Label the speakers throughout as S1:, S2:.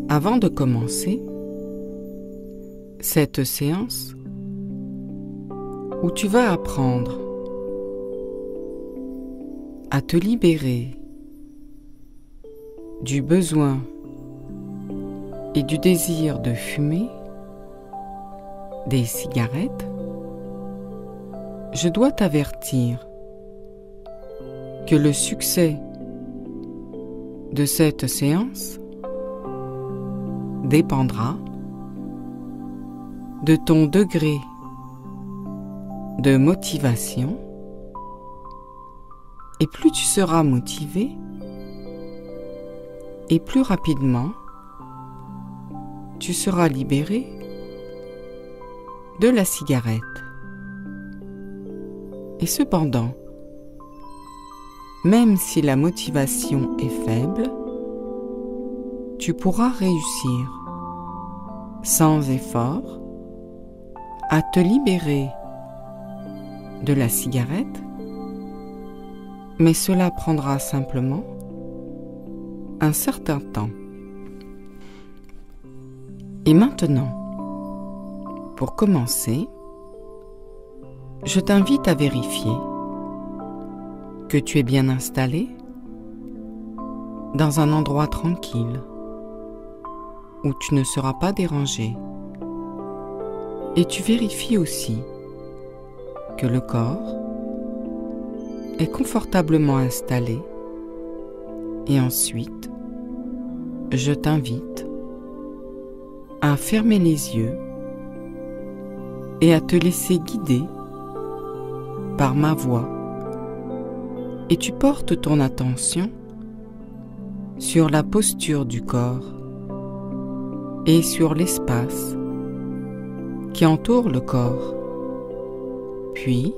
S1: Avant de commencer cette séance où tu vas apprendre à te libérer du besoin et du désir de fumer des cigarettes, je dois t'avertir que le succès de cette séance dépendra de ton degré de motivation, et plus tu seras motivé, et plus rapidement tu seras libéré de la cigarette. Et cependant, même si la motivation est faible, tu pourras réussir sans effort à te libérer de la cigarette, mais cela prendra simplement un certain temps. Et maintenant, pour commencer, je t'invite à vérifier que tu es bien installé dans un endroit tranquille où tu ne seras pas dérangé. Et tu vérifies aussi que le corps est confortablement installé. Et ensuite, je t'invite à fermer les yeux et à te laisser guider par ma voix. Et tu portes ton attention sur la posture du corps et sur l'espace qui entoure le corps. Puis,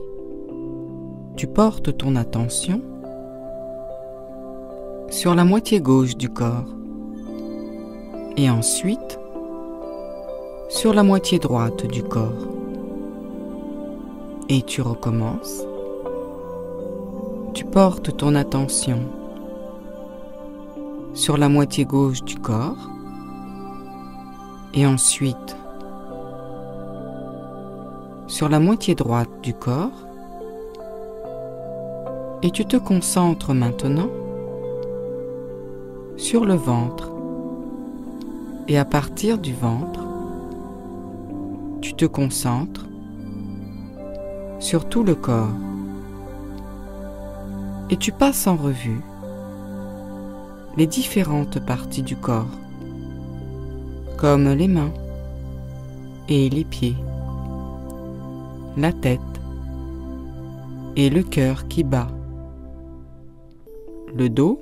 S1: tu portes ton attention sur la moitié gauche du corps et ensuite sur la moitié droite du corps. Et tu recommences. Tu portes ton attention sur la moitié gauche du corps et ensuite sur la moitié droite du corps, et tu te concentres maintenant sur le ventre, et à partir du ventre, tu te concentres sur tout le corps, et tu passes en revue les différentes parties du corps, comme les mains et les pieds, la tête et le cœur qui bat, le dos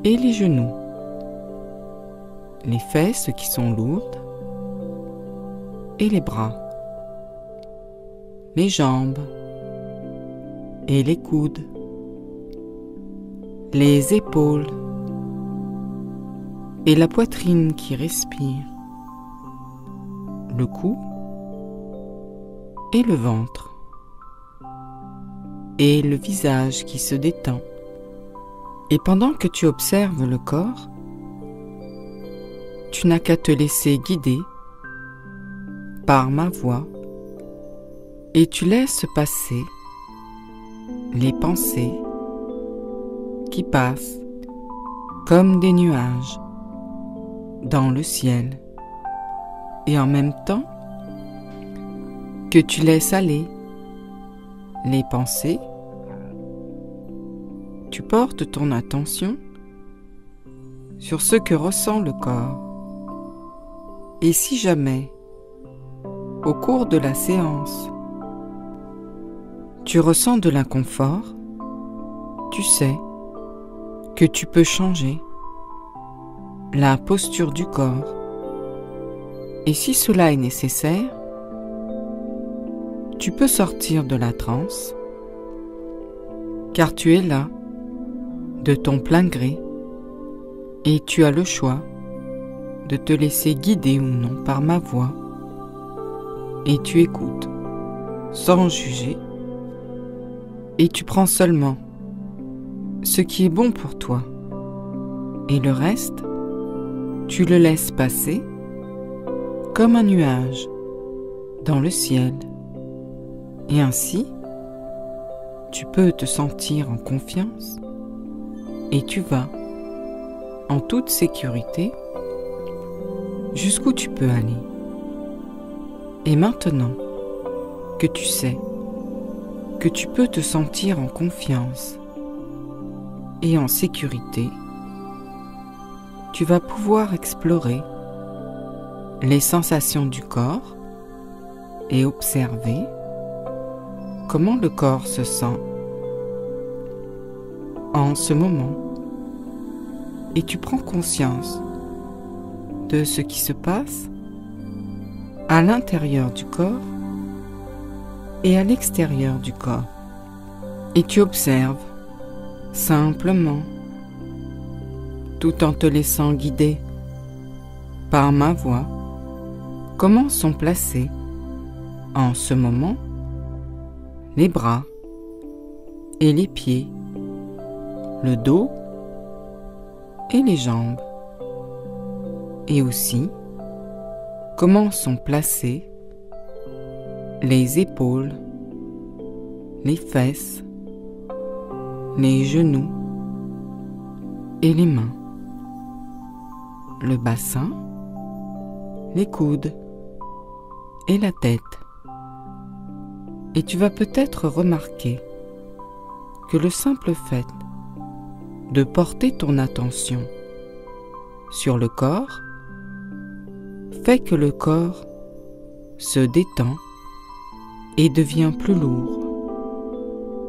S1: et les genoux, les fesses qui sont lourdes et les bras, les jambes et les coudes, les épaules et la poitrine qui respire, le cou et le ventre, et le visage qui se détend. Et pendant que tu observes le corps, tu n'as qu'à te laisser guider par ma voix, et tu laisses passer les pensées qui passent comme des nuages dans le ciel, et en même temps que tu laisses aller les pensées, tu portes ton attention sur ce que ressent le corps. Et si jamais, au cours de la séance, tu ressens de l'inconfort, tu sais que tu peux changer la posture du corps. Et si cela est nécessaire, tu peux sortir de la transe, car tu es là, de ton plein gré, et tu as le choix de te laisser guider ou non par ma voix, et tu écoutes sans juger et tu prends seulement ce qui est bon pour toi, et le reste, tu le laisses passer comme un nuage dans le ciel, et ainsi, tu peux te sentir en confiance et tu vas en toute sécurité jusqu'où tu peux aller. Et maintenant que tu sais que tu peux te sentir en confiance et en sécurité, tu vas pouvoir explorer les sensations du corps et observer comment le corps se sent en ce moment. Et tu prends conscience de ce qui se passe à l'intérieur du corps et à l'extérieur du corps. Et tu observes simplement, tout en te laissant guider par ma voix, comment sont placés en ce moment les bras et les pieds, le dos et les jambes, et aussi comment sont placées les épaules, les fesses, les genoux et les mains, le bassin, les coudes et la tête. Et tu vas peut-être remarquer que le simple fait de porter ton attention sur le corps fait que le corps se détend et devient plus lourd.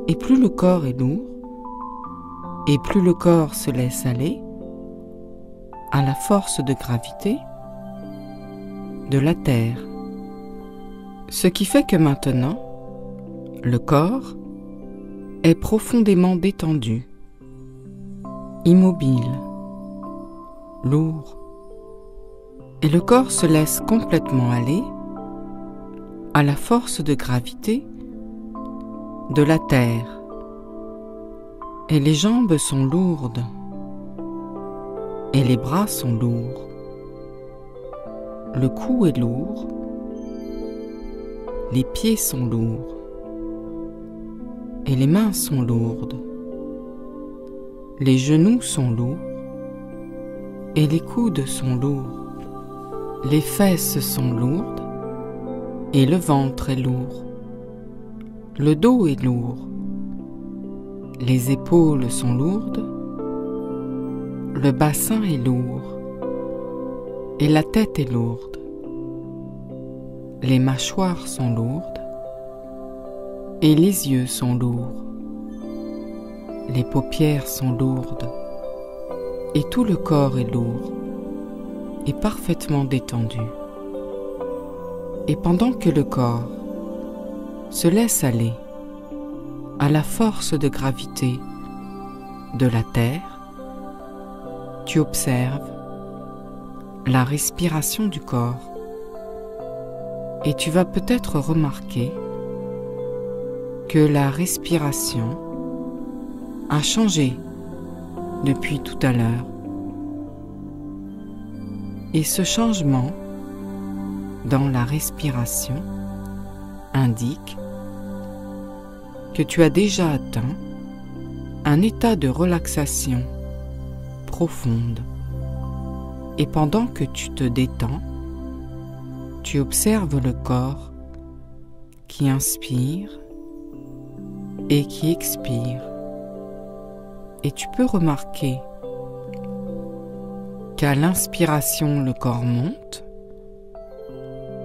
S1: Et plus le corps est lourd, et plus le corps se laisse aller à la force de gravité de la Terre. Ce qui fait que maintenant, le corps est profondément détendu, immobile, lourd, et le corps se laisse complètement aller à la force de gravité de la Terre. Et les jambes sont lourdes, et les bras sont lourds, le cou est lourd, les pieds sont lourds, et les mains sont lourdes, les genoux sont lourds, et les coudes sont lourds, les fesses sont lourdes, et le ventre est lourd, le dos est lourd, les épaules sont lourdes, le bassin est lourd, et la tête est lourde, les mâchoires sont lourdes, et les yeux sont lourds, les paupières sont lourdes, et tout le corps est lourd et parfaitement détendu. Et pendant que le corps se laisse aller à la force de gravité de la Terre, tu observes la respiration du corps et tu vas peut-être remarquer que la respiration a changé depuis tout à l'heure. Et ce changement dans la respiration indique que tu as déjà atteint un état de relaxation profonde. Et pendant que tu te détends, tu observes le corps qui inspire et qui expire. Et tu peux remarquer qu'à l'inspiration, le corps monte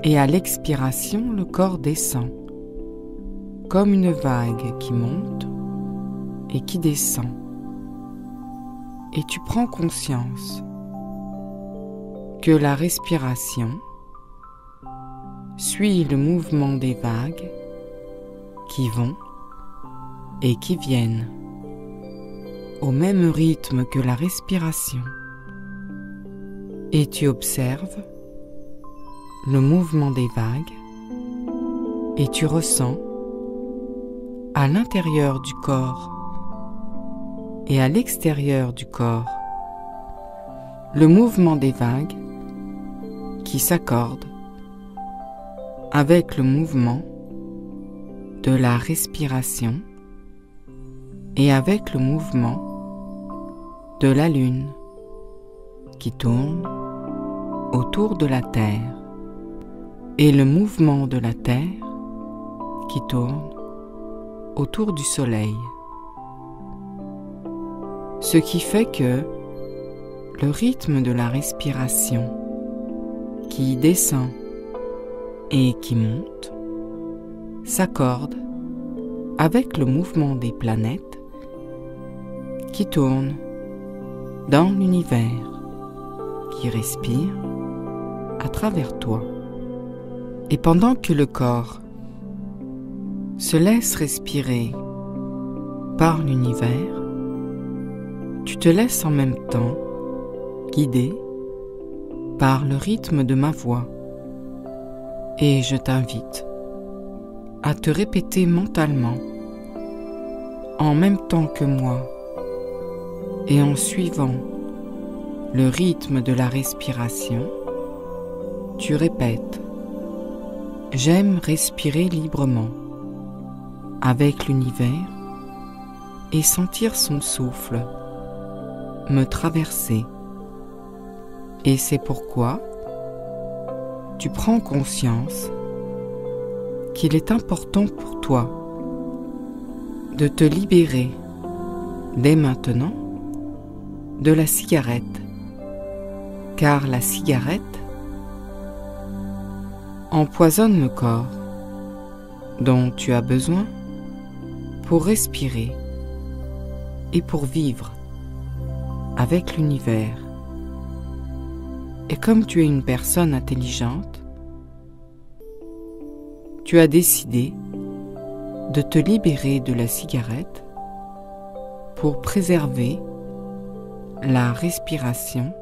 S1: et à l'expiration, le corps descend, comme une vague qui monte et qui descend. Et tu prends conscience que la respiration suit le mouvement des vagues qui vont et qui viennent au même rythme que la respiration. Et tu observes le mouvement des vagues et tu ressens à l'intérieur du corps et à l'extérieur du corps le mouvement des vagues qui s'accordent avec le mouvement de la respiration et avec le mouvement de la lune qui tourne autour de la Terre et le mouvement de la Terre qui tourne autour du Soleil. Ce qui fait que le rythme de la respiration qui descend et qui monte s'accorde avec le mouvement des planètes qui tournent dans l'univers, qui respire à travers toi. Et pendant que le corps se laisse respirer par l'univers, tu te laisses en même temps guider par le rythme de ma voix. Et je t'invite à te répéter mentalement, en même temps que moi, et en suivant le rythme de la respiration, tu répètes « J'aime respirer librement avec l'univers et sentir son souffle me traverser. Et c'est pourquoi tu prends conscience qu'il est important pour toi de te libérer dès maintenant de la cigarette, car la cigarette empoisonne le corps dont tu as besoin pour respirer et pour vivre avec l'univers. Et comme tu es une personne intelligente, tu as décidé de te libérer de la cigarette pour préserver la respiration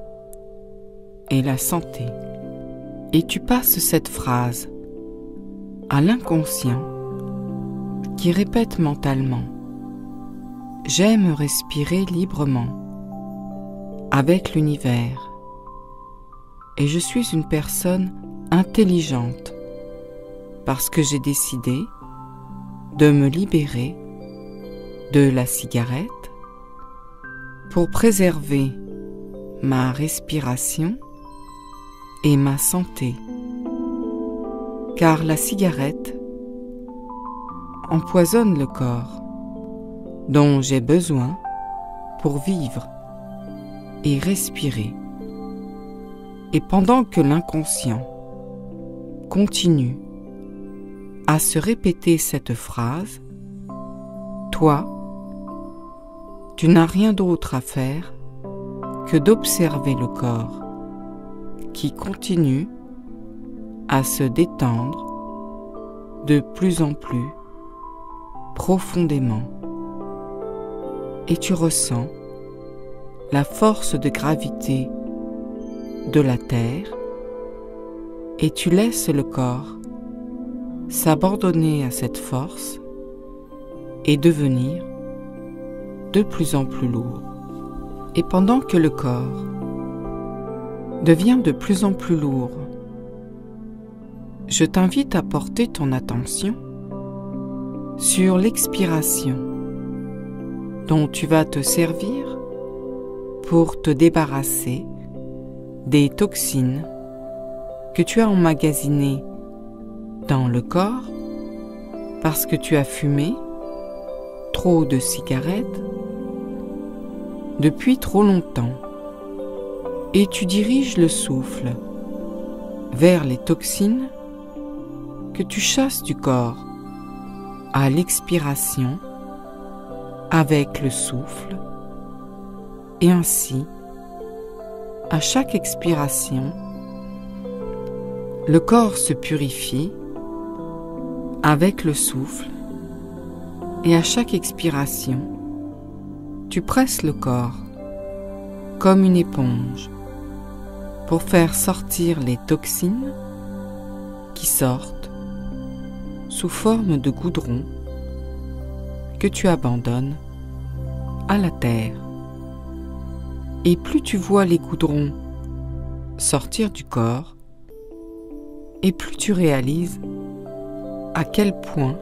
S1: et la santé. Et tu passes cette phrase à l'inconscient qui répète mentalement « J'aime respirer librement avec l'univers et je suis une personne intelligente parce que j'ai décidé de me libérer de la cigarette pour préserver ma respiration et ma santé, car la cigarette empoisonne le corps dont j'ai besoin pour vivre et respirer. Et pendant que l'inconscient continue à se répéter cette phrase, toi, tu n'as rien d'autre à faire que d'observer le corps qui continue à se détendre de plus en plus profondément. Et tu ressens la force de gravité de la Terre et tu laisses le corps s'abandonner à cette force et devenir de plus en plus lourd. Et pendant que le corps devient de plus en plus lourd, je t'invite à porter ton attention sur l'expiration dont tu vas te servir pour te débarrasser des toxines que tu as emmagasinées dans le corps parce que tu as fumé trop de cigarettes depuis trop longtemps et tu diriges le souffle vers les toxines que tu chasses du corps à l'expiration avec le souffle et ainsi à chaque expiration le corps se purifie avec le souffle et à chaque expiration tu presses le corps comme une éponge pour faire sortir les toxines qui sortent sous forme de goudron que tu abandonnes à la terre. Et plus tu vois les goudrons sortir du corps, et plus tu réalises à quel point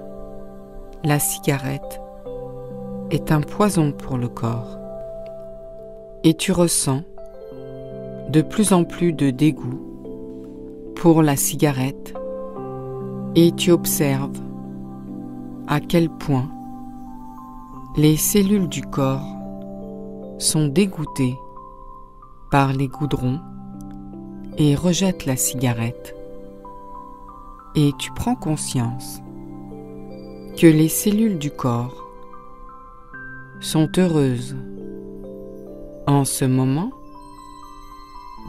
S1: la cigarette est un poison pour le corps. Et tu ressens de plus en plus de dégoût pour la cigarette, et tu observes à quel point les cellules du corps sont dégoûtées par les goudrons et rejettent la cigarette. Et tu prends conscience que les cellules du corps sont heureuses en ce moment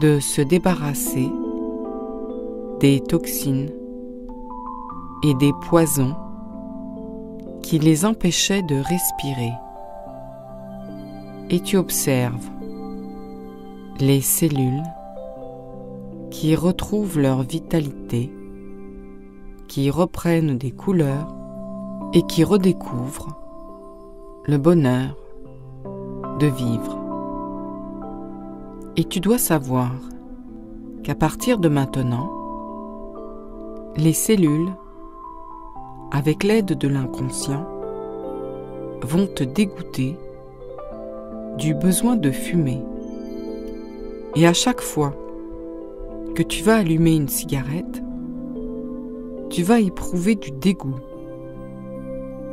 S1: de se débarrasser des toxines et des poisons qui les empêchaient de respirer. Et tu observes les cellules qui retrouvent leur vitalité, qui reprennent des couleurs et qui redécouvrent le bonheur de vivre. Et tu dois savoir qu'à partir de maintenant, les cellules, avec l'aide de l'inconscient, vont te dégoûter du besoin de fumer. Et à chaque fois que tu vas allumer une cigarette, tu vas éprouver du dégoût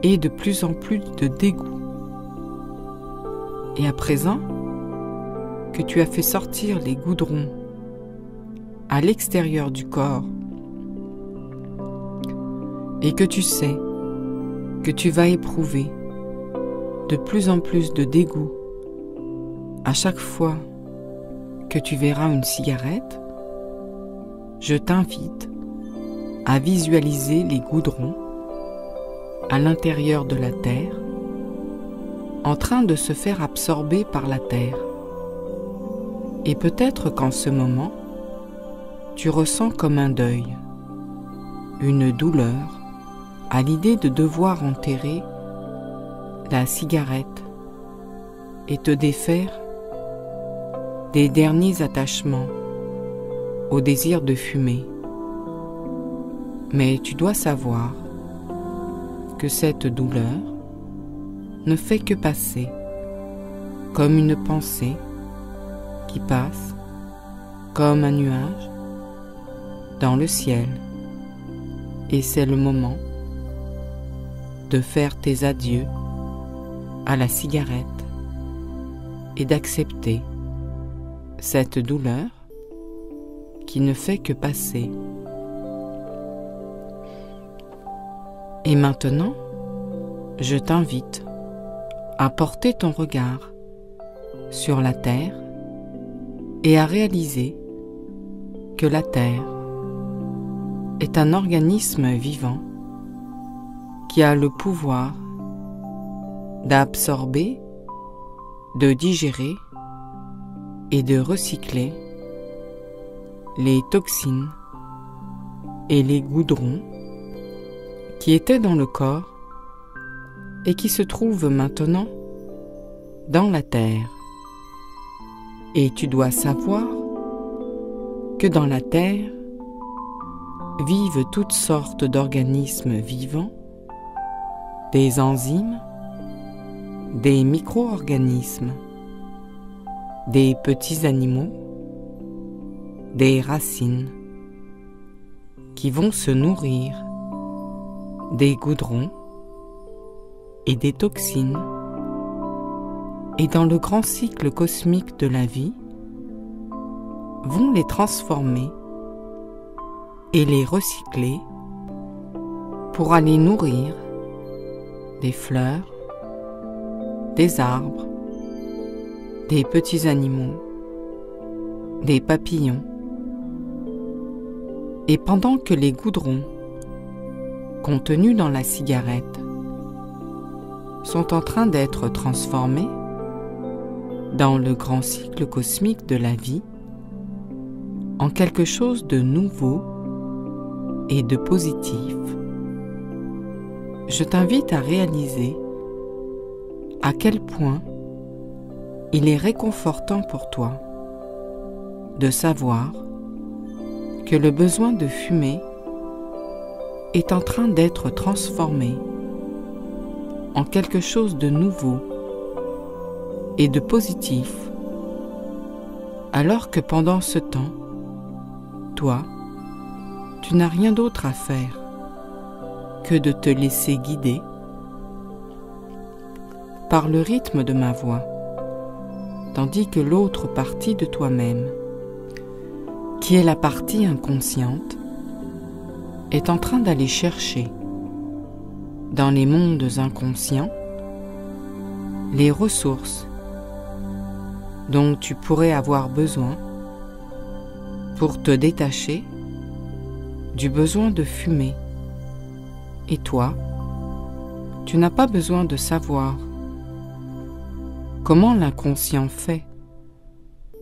S1: et de plus en plus de dégoût. Et à présent que tu as fait sortir les goudrons à l'extérieur du corps et que tu sais que tu vas éprouver de plus en plus de dégoût à chaque fois que tu verras une cigarette, je t'invite à visualiser les goudrons à l'intérieur de la terre, en train de se faire absorber par la terre. Et peut-être qu'en ce moment, tu ressens comme un deuil, une douleur à l'idée de devoir enterrer la cigarette et te défaire des derniers attachements au désir de fumer. Mais tu dois savoir que cette douleur ne fait que passer, comme une pensée qui passe, comme un nuage, dans le ciel. Et c'est le moment de faire tes adieux à la cigarette et d'accepter cette douleur qui ne fait que passer. Et maintenant, je t'invite à porter ton regard sur la terre et à réaliser que la terre est un organisme vivant qui a le pouvoir d'absorber, de digérer et de recycler les toxines et les goudrons qui étaient dans le corps et qui se trouvent maintenant dans la terre. Et tu dois savoir que dans la terre vivent toutes sortes d'organismes vivants, des enzymes, des micro-organismes, des petits animaux, des racines qui vont se nourrir des goudrons et des toxines, et dans le grand cycle cosmique de la vie, vont les transformer et les recycler pour aller nourrir des fleurs, des arbres, des petits animaux, des papillons. Et pendant que les goudrons contenus dans la cigarette sont en train d'être transformés dans le grand cycle cosmique de la vie en quelque chose de nouveau et de positif, je t'invite à réaliser à quel point il est réconfortant pour toi de savoir que le besoin de fumer est en train d'être transformé en quelque chose de nouveau et de positif, alors que pendant ce temps, toi, tu n'as rien d'autre à faire que de te laisser guider par le rythme de ma voix, tandis que l'autre partie de toi-même, qui est la partie inconsciente, est en train d'aller chercher dans les mondes inconscients les ressources dont tu pourrais avoir besoin pour te détacher du besoin de fumer. Et toi, tu n'as pas besoin de savoir comment l'inconscient fait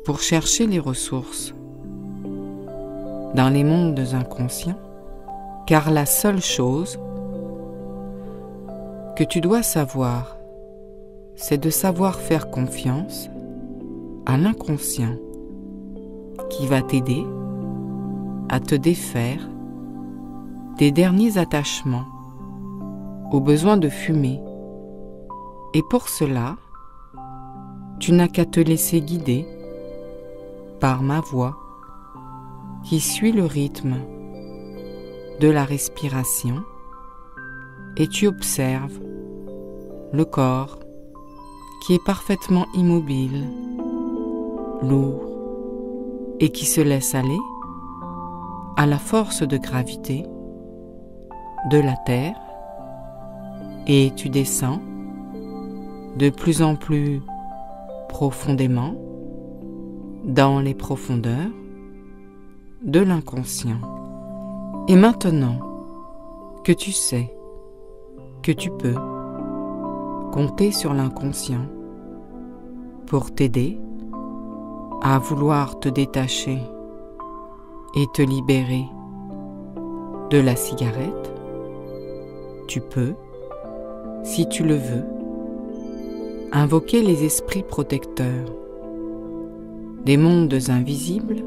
S1: pour chercher les ressources dans les mondes inconscients, car la seule chose que tu dois savoir, c'est de savoir faire confiance à l'inconscient qui va t'aider à te défaire des derniers attachements au besoin de fumer. Et pour cela, tu n'as qu'à te laisser guider par ma voix qui suit le rythme de la respiration, et tu observes le corps qui est parfaitement immobile, lourd, et qui se laisse aller à la force de gravité de la Terre, et tu descends de plus en plus profondément dans les profondeurs de l'inconscient. Et maintenant que tu sais que tu peux compter sur l'inconscient pour t'aider à vouloir te détacher et te libérer de la cigarette, tu peux, si tu le veux, invoquer les esprits protecteurs des mondes invisibles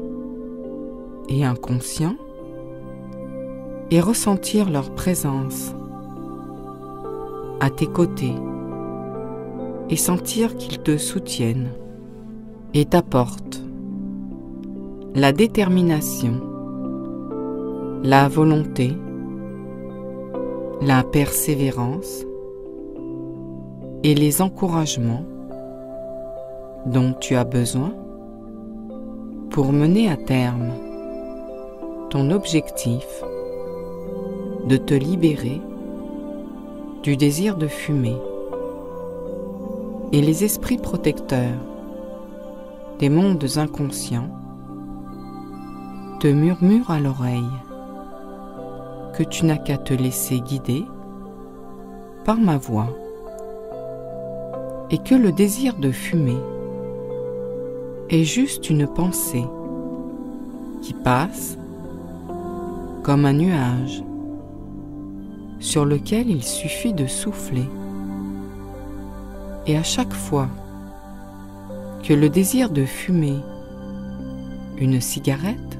S1: et inconscients et ressentir leur présence à tes côtés et sentir qu'ils te soutiennent et t'apportent la détermination, la volonté, la persévérance et les encouragements dont tu as besoin pour mener à terme ton objectif de te libérer du désir de fumer. Et les esprits protecteurs des mondes inconscients te murmurent à l'oreille que tu n'as qu'à te laisser guider par ma voix et que le désir de fumer est juste une pensée qui passe comme un nuage sur lequel il suffit de souffler. Et à chaque fois que le désir de fumer une cigarette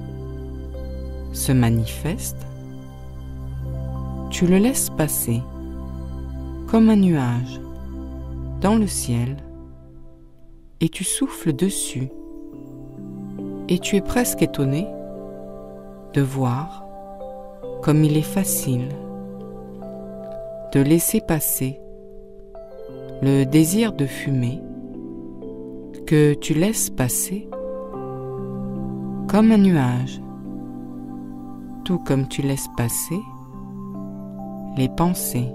S1: se manifeste, tu le laisses passer comme un nuage dans le ciel et tu souffles dessus. Et tu es presque étonné de voir comme il est facile de laisser passer le désir de fumer que tu laisses passer comme un nuage, tout comme tu laisses passer les pensées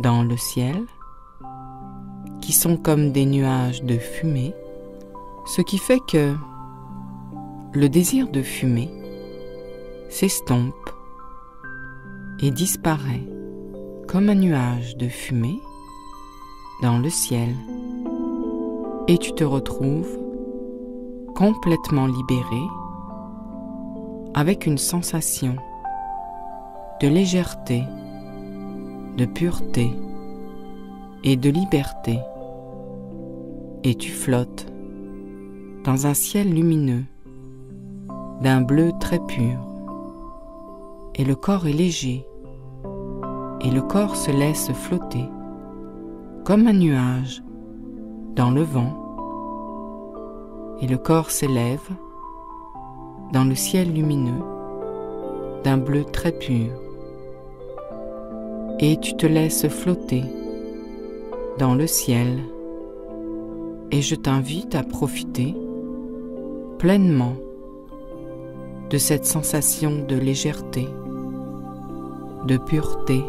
S1: dans le ciel qui sont comme des nuages de fumée, ce qui fait que le désir de fumer s'estompe et disparaît comme un nuage de fumée dans le ciel, et tu te retrouves complètement libéré avec une sensation de légèreté, de pureté et de liberté, et tu flottes dans un ciel lumineux d'un bleu très pur, et le corps est léger, et le corps se laisse flotter comme un nuage dans le vent, et le corps s'élève dans le ciel lumineux d'un bleu très pur, et tu te laisses flotter dans le ciel, et je t'invite à profiter pleinement de cette sensation de légèreté, de pureté,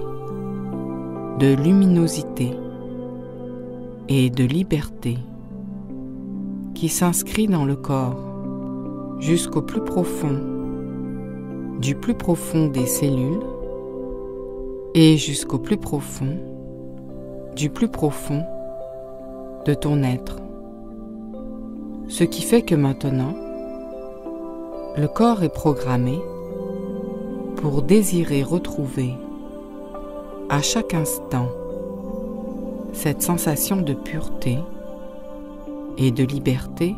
S1: de luminosité et de liberté qui s'inscrit dans le corps jusqu'au plus profond, du plus profond des cellules et jusqu'au plus profond, du plus profond de ton être. Ce qui fait que maintenant, le corps est programmé pour désirer retrouver à chaque instant cette sensation de pureté et de liberté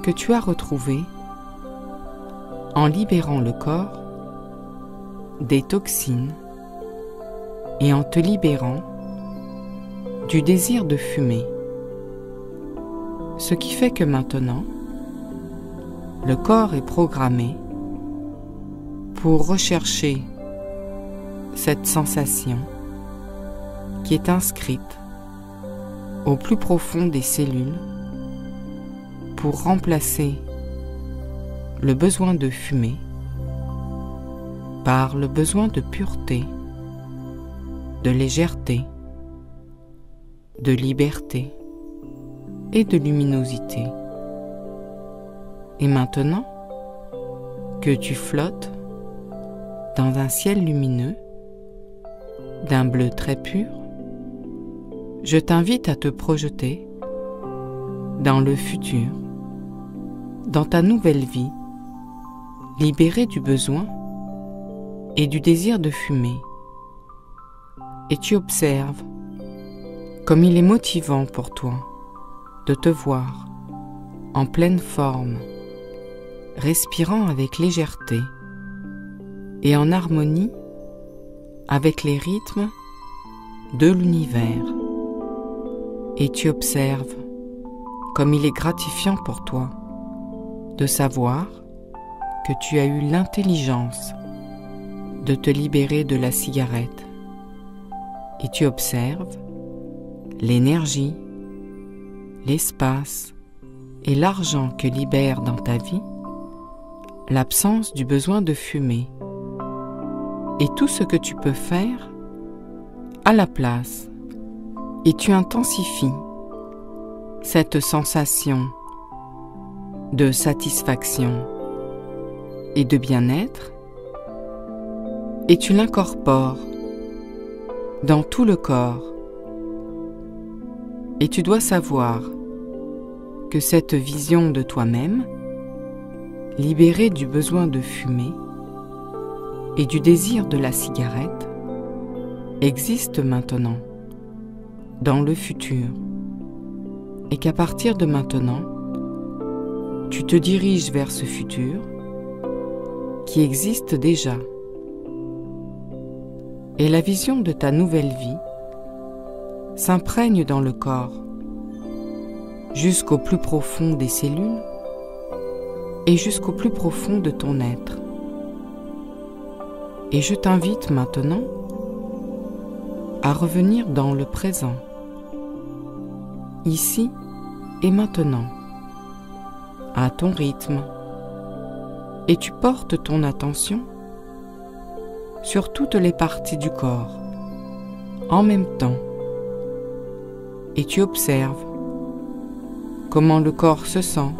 S1: que tu as retrouvée en libérant le corps des toxines et en te libérant du désir de fumer. Ce qui fait que maintenant, le corps est programmé pour rechercher cette sensation qui est inscrite au plus profond des cellules pour remplacer le besoin de fumer par le besoin de pureté, de légèreté, de liberté et de luminosité. Et maintenant que tu flottes dans un ciel lumineux d'un bleu très pur, je t'invite à te projeter dans le futur, dans ta nouvelle vie, libérée du besoin et du désir de fumer. Et tu observes comme il est motivant pour toi de te voir en pleine forme, respirant avec légèreté et en harmonie avec les rythmes de l'univers. Et tu observes comme il est gratifiant pour toi de savoir que tu as eu l'intelligence de te libérer de la cigarette. Et tu observes l'énergie, l'espace et l'argent que libère dans ta vie l'absence du besoin de fumer et tout ce que tu peux faire à la place, et tu intensifies cette sensation de satisfaction et de bien-être et tu l'incorpores dans tout le corps. Et tu dois savoir que cette vision de toi-même, libérée du besoin de fumer et du désir de la cigarette, existe maintenant, dans le futur, et qu'à partir de maintenant, tu te diriges vers ce futur qui existe déjà. Et la vision de ta nouvelle vie s'imprègne dans le corps, jusqu'au plus profond des cellules et jusqu'au plus profond de ton être. Et je t'invite maintenant à revenir dans le présent, ici et maintenant, à ton rythme, et tu portes ton attention sur toutes les parties du corps en même temps, et tu observes comment le corps se sent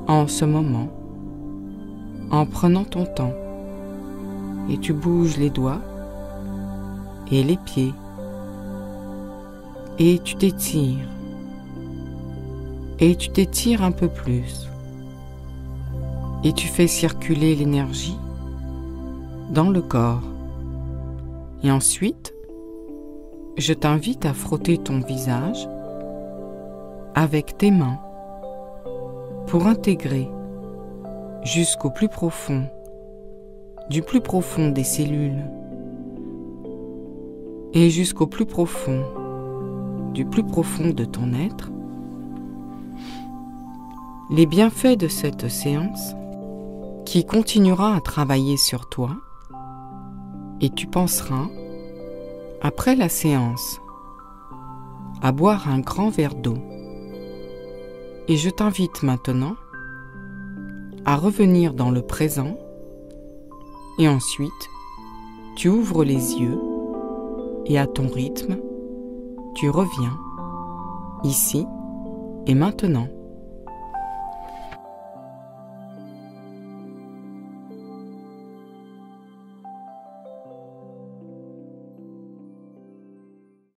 S1: en ce moment, en prenant ton temps, et tu bouges les doigts et les pieds, et tu t'étires, et tu t'étires un peu plus, et tu fais circuler l'énergie dans le corps. Et ensuite, je t'invite à frotter ton visage avec tes mains pour intégrer jusqu'au plus profond, du plus profond des cellules et jusqu'au plus profond, du plus profond de ton être, les bienfaits de cette séance qui continuera à travailler sur toi, et tu penseras, après la séance, à boire un grand verre d'eau. Et je t'invite maintenant à revenir dans le présent et ensuite tu ouvres les yeux et à ton rythme, tu reviens ici et maintenant.